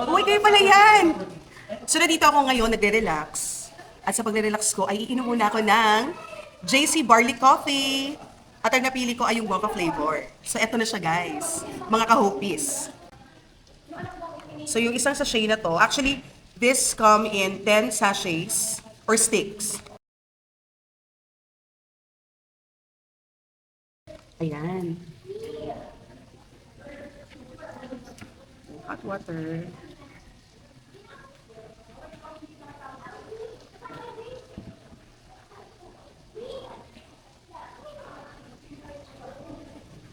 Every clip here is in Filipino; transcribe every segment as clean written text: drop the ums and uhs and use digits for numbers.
Uy, kayo pala yan! So, nandito ako ngayon, nagre-relax. At sa pagre-relax ko, ay iinom muna ako ng JC Barley Coffee. At ang napili ko ay yung guava flavor. So, eto na siya, guys. Mga kahopis. So, yung isang sachet na to, actually, this come in 10 sachets or sticks. Ayan. Hot water.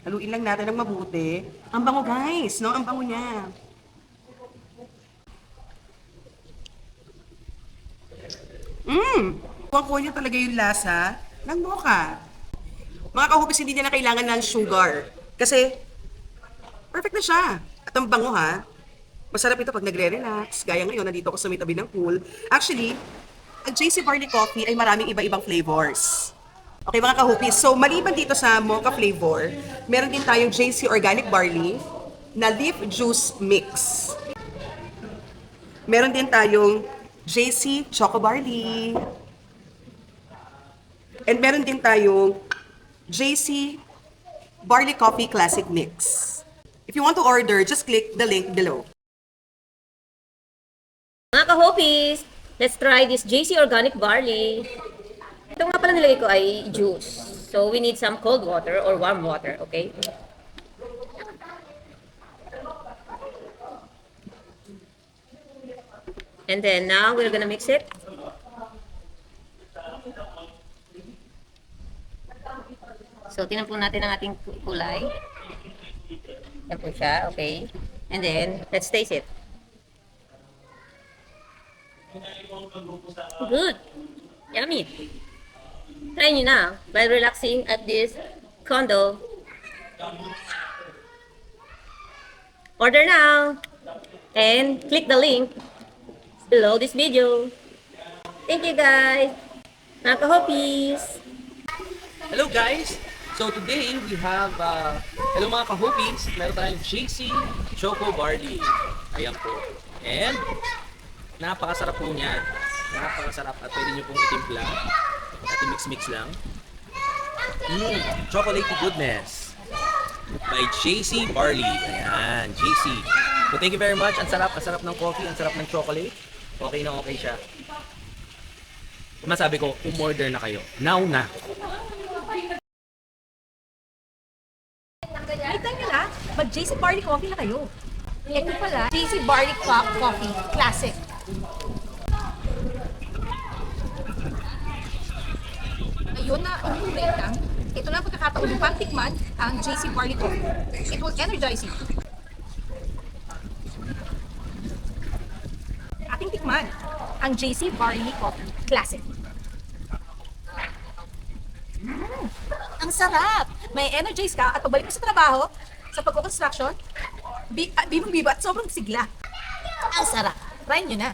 Haluin lang natin ng mabuti. Ang bango, guys, no? Ang bango niya. Kuha niya talaga yung lasa ng mocha. Mga kahupis, hindi niya na kailangan ng sugar. Kasi, perfect na siya. At ang bango, ha? Masarap ito pag nagre-relax. Gaya ngayon, nandito ako sa may tabi ng pool. Actually, ang JC Barley Coffee ay maraming iba-ibang flavors. Okay, mga kahupis. So, maliban dito sa mocha flavor, meron din tayong JC Organic Barley na leaf juice mix. Meron din tayong JC Choco Barley. And meron din tayong JC Barley Coffee Classic Mix. If you want to order, just click the link below. Mga ka-hopis, let's try this JC Organic Barley. Ito nga pala nilagay ko ay juice. So, we need some cold water or warm water, okay? And then, now, we're gonna mix it. So, tingnan po natin ang ating kulay. Yan po siya, okay? And then, let's taste it. Good. Yummy. Try nyo na while relaxing at this condo. Order now. And click the link below this video. Thank you guys. Mga ka-hopis. Hello guys! So today we have, hello mga kahopis, meron tayong JC Choco Barley. Ayan po. And, napakasarap po niyan. Napakasarap at pwede nyo pong itimpla. At mix-mix lang. Chocolatey goodness. By JC Barley. Ayan, JC. So thank you very much. Ang sarap ng coffee, ang sarap ng chocolate. Okay na okay siya. Masabi ko, umorder na kayo. Now na. Kita nyo na, mag-JC Barley Coffee na kayo. Ito pala, JC Barley Coffee Classic. Ayun na, ulit lang. Ito lang pagkakataon ng pagtikman ang JC Barley Coffee. It will energize you. Ating tikman ang JC Barley Coffee Classic. Ang sarap! May energize ka at pabalik mo sa trabaho, sa pagko-construction, bibong-bibo at sobrang sigla. Ang sarap! Try nyo na!